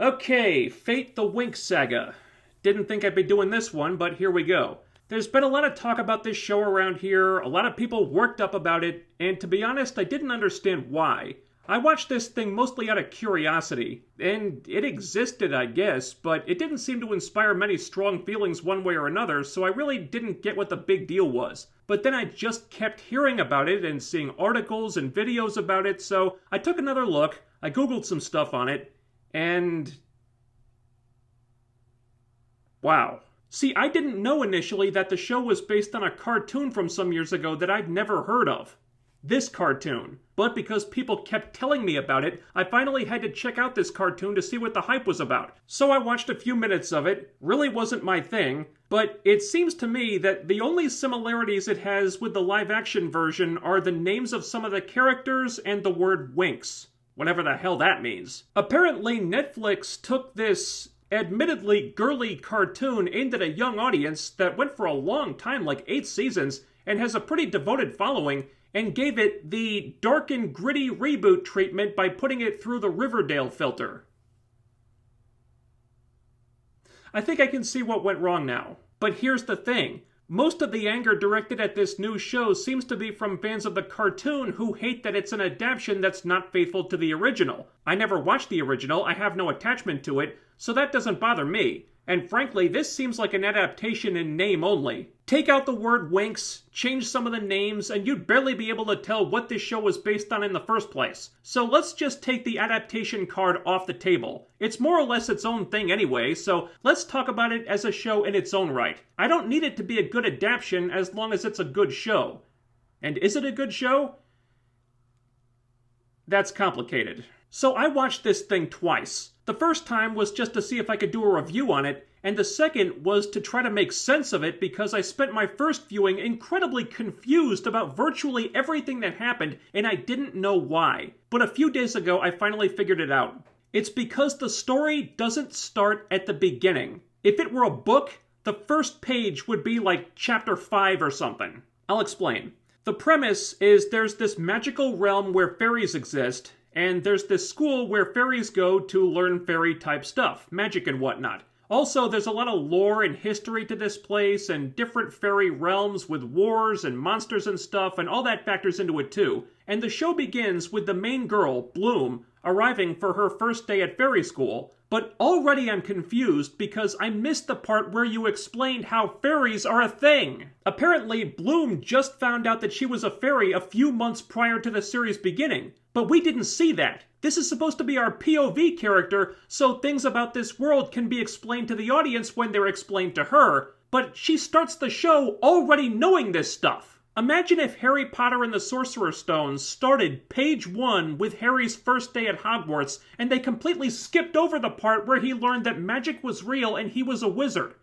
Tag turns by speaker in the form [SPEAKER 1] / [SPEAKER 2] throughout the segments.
[SPEAKER 1] Okay, Fate the WINX Saga. Didn't think I'd be doing this one, but here we go. There's been a lot of talk about this show around here, a lot of people worked up about it, and to be honest, I didn't understand why. I watched this thing mostly out of curiosity, and it existed, I guess, but it didn't seem to inspire many strong feelings one way or another, so I really didn't get what the big deal was. But then I just kept hearing about it and seeing articles and videos about it, so I took another look, I googled some stuff on it, and wow. See, I didn't know initially that the show was based on a cartoon from some years ago that I'd never heard of. This cartoon. But because people kept telling me about it, I finally had to check out this cartoon to see what the hype was about. So I watched a few minutes of it, really wasn't my thing, but it seems to me that the only similarities it has with the live-action version are the names of some of the characters and the word winx. Whatever the hell that means. Apparently, Netflix took this admittedly girly cartoon aimed at a young audience that went for a long time, like 8 seasons, and has a pretty devoted following, and gave it the dark and gritty reboot treatment by putting it through the Riverdale filter. I think I can see what went wrong now. But here's the thing. Most of the anger directed at this new show seems to be from fans of the cartoon who hate that it's an adaptation that's not faithful to the original. I never watched the original, I have no attachment to it, so that doesn't bother me. And frankly, this seems like an adaptation in name only. Take out the word winx, change some of the names, and you'd barely be able to tell what this show was based on in the first place. So let's just take the adaptation card off the table. It's more or less its own thing anyway, so let's talk about it as a show in its own right. I don't need it to be a good adaptation as long as it's a good show. And is it a good show? That's complicated. So I watched this thing twice. The first time was just to see if I could do a review on it, and the second was to try to make sense of it because I spent my first viewing incredibly confused about virtually everything that happened, and I didn't know why. But a few days ago, I finally figured it out. It's because the story doesn't start at the beginning. If it were a book, the first page would be like chapter 5 or something. I'll explain. The premise is there's this magical realm where fairies exist, and there's this school where fairies go to learn fairy-type stuff, magic and whatnot. Also, there's a lot of lore and history to this place, and different fairy realms with wars and monsters and stuff, and all that factors into it too. And the show begins with the main girl, Bloom, arriving for her first day at fairy school. But already I'm confused because I missed the part where you explained how fairies are a thing. Apparently, Bloom just found out that she was a fairy a few months prior to the series beginning. But we didn't see that. This is supposed to be our POV character, so things about this world can be explained to the audience when they're explained to her. But she starts the show already knowing this stuff. Imagine if Harry Potter and the Sorcerer's Stone started page 1 with Harry's first day at Hogwarts, and they completely skipped over the part where he learned that magic was real and he was a wizard.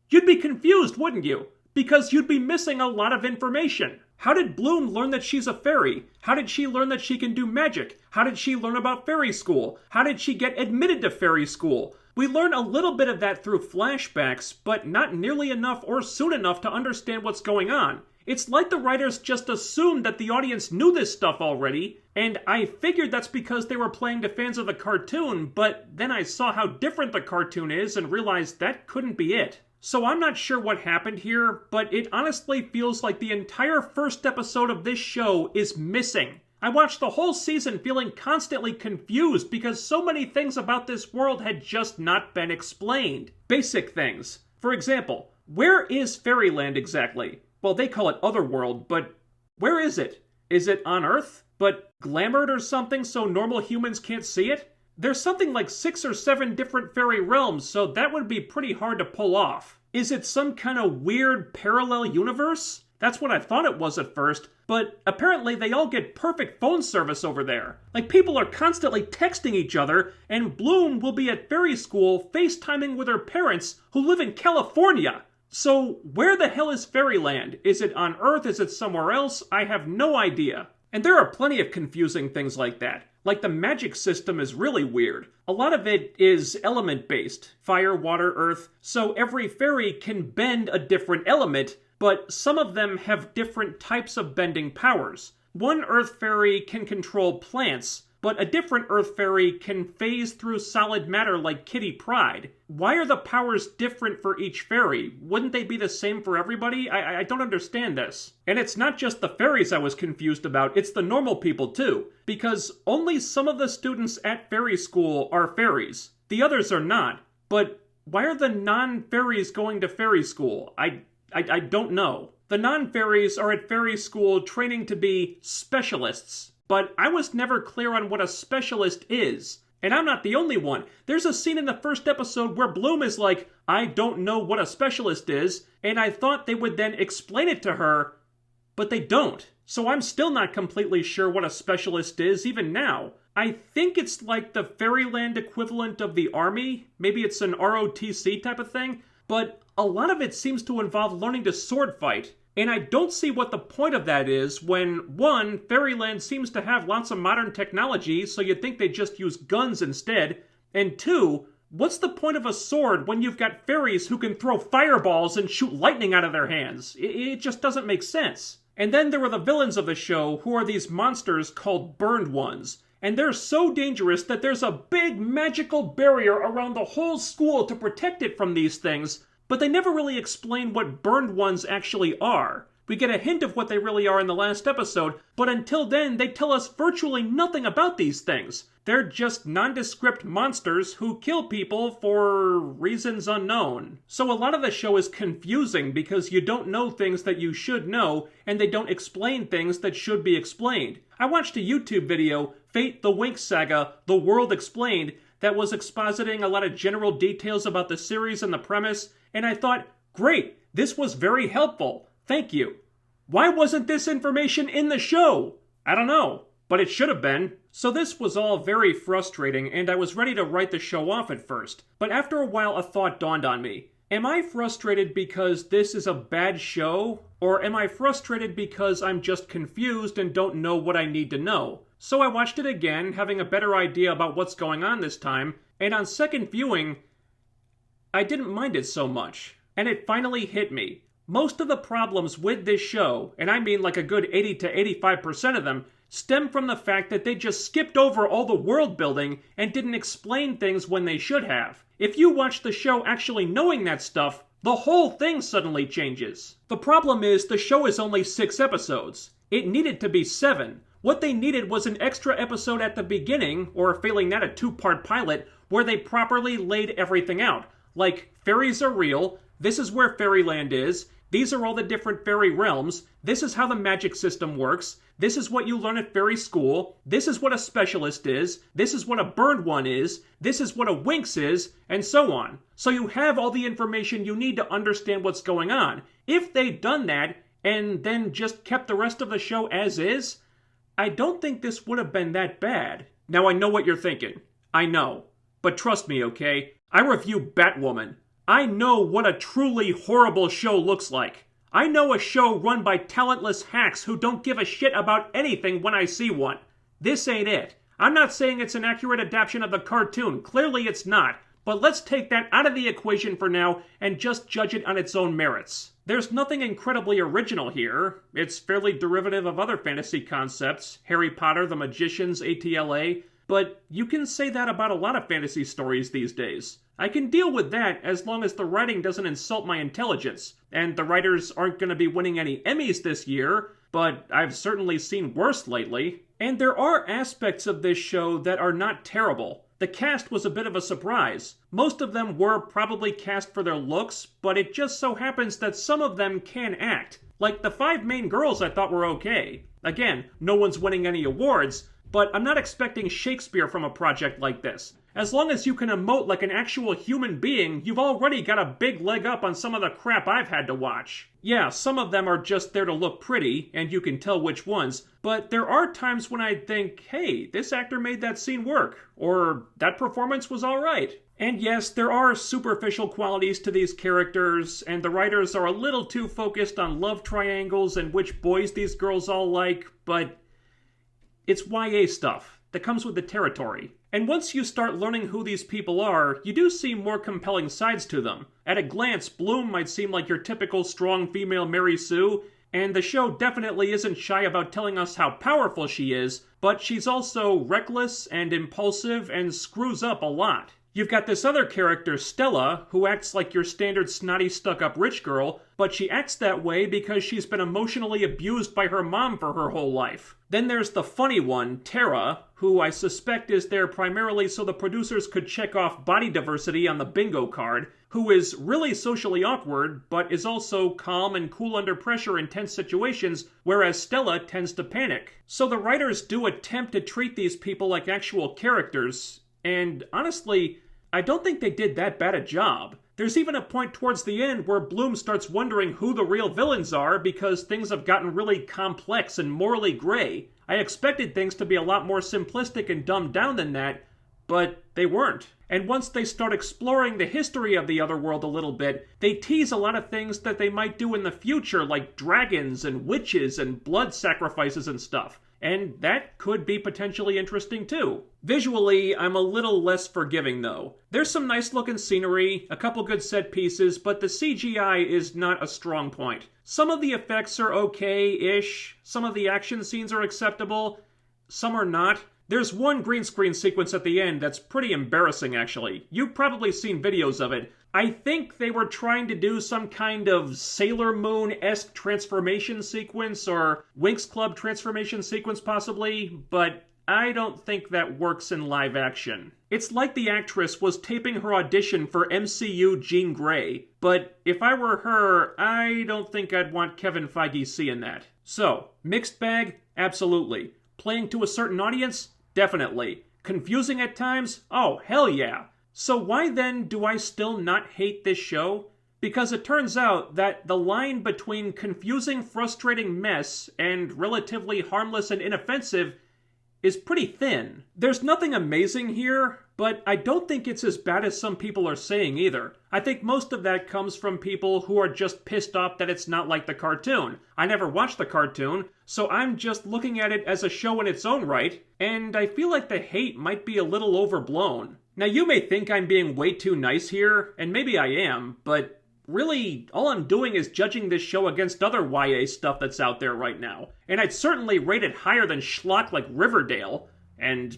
[SPEAKER 1] You'd be confused, wouldn't you? Because you'd be missing a lot of information. How did Bloom learn that she's a fairy? How did she learn that she can do magic? How did she learn about fairy school? How did she get admitted to fairy school? We learn a little bit of that through flashbacks, but not nearly enough or soon enough to understand what's going on. It's like the writers just assumed that the audience knew this stuff already, and I figured that's because they were playing to fans of the cartoon, but then I saw how different the cartoon is and realized that couldn't be it. So I'm not sure what happened here, but it honestly feels like the entire first episode of this show is missing. I watched the whole season feeling constantly confused because so many things about this world had just not been explained. Basic things. For example, where is Fairyland exactly? Well, they call it Otherworld, but where is it? Is it on Earth, but glamored or something so normal humans can't see it? There's something like 6 or 7 different fairy realms, so that would be pretty hard to pull off. Is it some kind of weird parallel universe? That's what I thought it was at first, but apparently they all get perfect phone service over there. Like, people are constantly texting each other, and Bloom will be at fairy school FaceTiming with her parents who live in California. So, where the hell is Fairyland? Is it on Earth? Is it somewhere else? I have no idea. And there are plenty of confusing things like that. Like, the magic system is really weird. A lot of it is element-based. Fire, water, earth. So every fairy can bend a different element, but some of them have different types of bending powers. One earth fairy can control plants, but a different Earth fairy can phase through solid matter like Kitty Pryde. Why are the powers different for each fairy? Wouldn't they be the same for everybody? I don't understand this. And it's not just the fairies I was confused about, it's the normal people too. Because only some of the students at fairy school are fairies. The others are not. But why are the non-fairies going to fairy school? I don't know. The non-fairies are at fairy school training to be specialists, but I was never clear on what a specialist is. And I'm not the only one. There's a scene in the first episode where Bloom is like, I don't know what a specialist is, and I thought they would then explain it to her, but they don't. So I'm still not completely sure what a specialist is, even now. I think it's like the Fairyland equivalent of the Army. Maybe it's an ROTC type of thing, but a lot of it seems to involve learning to sword fight. And I don't see what the point of that is when, one, Fairyland seems to have lots of modern technology, so you'd think they'd just use guns instead, and two, what's the point of a sword when you've got fairies who can throw fireballs and shoot lightning out of their hands? It just doesn't make sense. And then there are the villains of the show, who are these monsters called Burned Ones. And they're so dangerous that there's a big magical barrier around the whole school to protect it from these things, but they never really explain what Burned Ones actually are. We get a hint of what they really are in the last episode, but until then, they tell us virtually nothing about these things. They're just nondescript monsters who kill people for reasons unknown. So a lot of the show is confusing because you don't know things that you should know, and they don't explain things that should be explained. I watched a YouTube video, Fate the WINX Saga, The World Explained, that was expositing a lot of general details about the series and the premise, and I thought, great, this was very helpful. Thank you. Why wasn't this information in the show? I don't know, but it should have been. So this was all very frustrating, and I was ready to write the show off at first. But after a while, a thought dawned on me. Am I frustrated because this is a bad show? Or am I frustrated because I'm just confused and don't know what I need to know? So I watched it again, having a better idea about what's going on this time, and on second viewing, I didn't mind it so much. And it finally hit me. Most of the problems with this show, and I mean like a good 80 to 85% of them, stem from the fact that they just skipped over all the world building and didn't explain things when they should have. If you watch the show actually knowing that stuff, the whole thing suddenly changes. The problem is the show is only 6 episodes. It needed to be 7. What they needed was an extra episode at the beginning, or failing that a 2-part pilot, where they properly laid everything out. Like, fairies are real, this is where Fairyland is, these are all the different fairy realms, this is how the magic system works, this is what you learn at fairy school, this is what a specialist is, this is what a burned one is, this is what a WINX is, and so on. So you have all the information you need to understand what's going on. If they'd done that, and then just kept the rest of the show as is, I don't think this would have been that bad. Now I know what you're thinking. I know. But trust me, okay? I review Batwoman. I know what a truly horrible show looks like. I know a show run by talentless hacks who don't give a shit about anything when I see one. This ain't it. I'm not saying it's an accurate adaptation of the cartoon. Clearly it's not. But let's take that out of the equation for now and just judge it on its own merits. There's nothing incredibly original here. It's fairly derivative of other fantasy concepts, Harry Potter, the Magicians, ATLA, but you can say that about a lot of fantasy stories these days. I can deal with that as long as the writing doesn't insult my intelligence, and the writers aren't going to be winning any Emmys this year, but I've certainly seen worse lately. And there are aspects of this show that are not terrible. The cast was a bit of a surprise. Most of them were probably cast for their looks, but it just so happens that some of them can act. Like the 5 main girls I thought were okay. Again, no one's winning any awards, but I'm not expecting Shakespeare from a project like this. As long as you can emote like an actual human being, you've already got a big leg up on some of the crap I've had to watch. Yeah, some of them are just there to look pretty, and you can tell which ones, but there are times when I think, hey, this actor made that scene work, or that performance was alright. And yes, there are superficial qualities to these characters, and the writers are a little too focused on love triangles and which boys these girls all like, but it's YA stuff that comes with the territory. And once you start learning who these people are, you do see more compelling sides to them. At a glance, Bloom might seem like your typical strong female Mary Sue, And the show definitely isn't shy about telling us how powerful she is, but she's also reckless and impulsive and screws up a lot. You've got this other character, Stella, who acts like your standard snotty stuck-up rich girl, but she acts that way because she's been emotionally abused by her mom for her whole life. Then there's the funny one, Tara, who I suspect is there primarily so the producers could check off body diversity on the bingo card, who is really socially awkward, but is also calm and cool under pressure in tense situations, whereas Stella tends to panic. So the writers do attempt to treat these people like actual characters, and honestly, I don't think they did that bad a job. There's even a point towards the end where Bloom starts wondering who the real villains are because things have gotten really complex and morally gray. I expected things to be a lot more simplistic and dumbed down than that, but they weren't. And once they start exploring the history of the Otherworld a little bit, they tease a lot of things that they might do in the future, like dragons and witches and blood sacrifices and stuff. And that could be potentially interesting too. Visually, I'm a little less forgiving though. There's some nice looking scenery, a couple good set pieces, but the CGI is not a strong point. Some of the effects are okay-ish, some of the action scenes are acceptable, some are not. There's one green screen sequence at the end that's pretty embarrassing actually. You've probably seen videos of it. I think they were trying to do some kind of Sailor Moon-esque transformation sequence or Winx Club transformation sequence possibly, but I don't think that works in live action. It's like the actress was taping her audition for MCU Jean Grey, but if I were her, I don't think I'd want Kevin Feige seeing that. So, mixed bag? Absolutely. Playing to a certain audience? Definitely. Confusing at times? Oh, hell yeah. So why then do I still not hate this show? Because it turns out that the line between confusing, frustrating mess and relatively harmless and inoffensive is pretty thin. There's nothing amazing here, but I don't think it's as bad as some people are saying either. I think most of that comes from people who are just pissed off that it's not like the cartoon. I never watched the cartoon, so I'm just looking at it as a show in its own right, and I feel like the hate might be a little overblown. Now you may think I'm being way too nice here, and maybe I am, but really, all I'm doing is judging this show against other YA stuff that's out there right now. And I'd certainly rate it higher than schlock like Riverdale, and,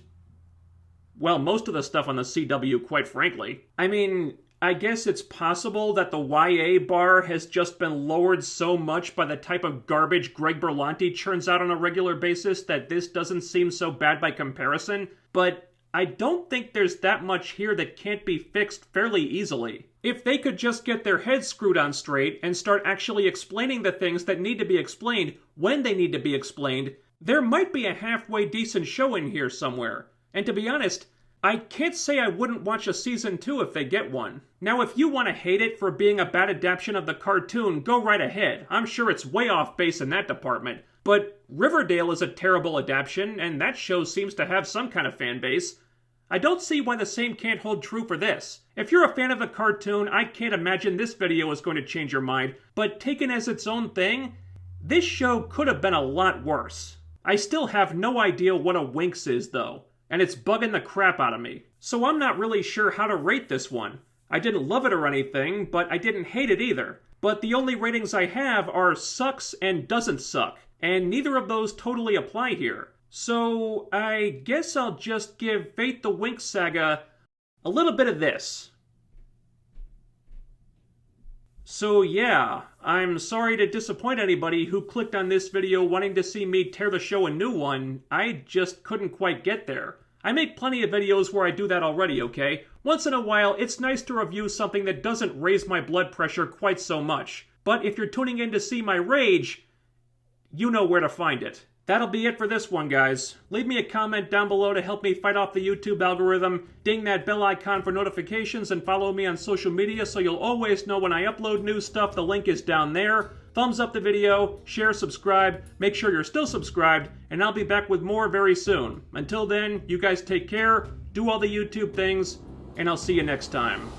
[SPEAKER 1] well, most of the stuff on the CW, quite frankly. I mean, I guess it's possible that the YA bar has just been lowered so much by the type of garbage Greg Berlanti churns out on a regular basis that this doesn't seem so bad by comparison, but I don't think there's that much here that can't be fixed fairly easily. If they could just get their heads screwed on straight and start actually explaining the things that need to be explained when they need to be explained, there might be a halfway decent show in here somewhere. And to be honest, I can't say I wouldn't watch a season 2 if they get one. Now if you want to hate it for being a bad adaptation of the cartoon, go right ahead. I'm sure it's way off base in that department. But Riverdale is a terrible adaptation, and that show seems to have some kind of fan base. I don't see why the same can't hold true for this. If you're a fan of the cartoon, I can't imagine this video is going to change your mind, but taken as its own thing, this show could have been a lot worse. I still have no idea what a WINX is though, and it's bugging the crap out of me. So I'm not really sure how to rate this one. I didn't love it or anything, but I didn't hate it either. But the only ratings I have are sucks and doesn't suck, and neither of those totally apply here. So I guess I'll just give Fate the WINX Saga a little bit of this. So yeah, I'm sorry to disappoint anybody who clicked on this video wanting to see me tear the show a new one. I just couldn't quite get there. I make plenty of videos where I do that already, okay? Once in a while, it's nice to review something that doesn't raise my blood pressure quite so much. But if you're tuning in to see my rage, you know where to find it. That'll be it for this one, guys. Leave me a comment down below to help me fight off the YouTube algorithm, ding that bell icon for notifications, and follow me on social media so you'll always know when I upload new stuff. The link is down there. Thumbs up the video, share, subscribe, make sure you're still subscribed, and I'll be back with more very soon. Until then, you guys take care, do all the YouTube things, and I'll see you next time.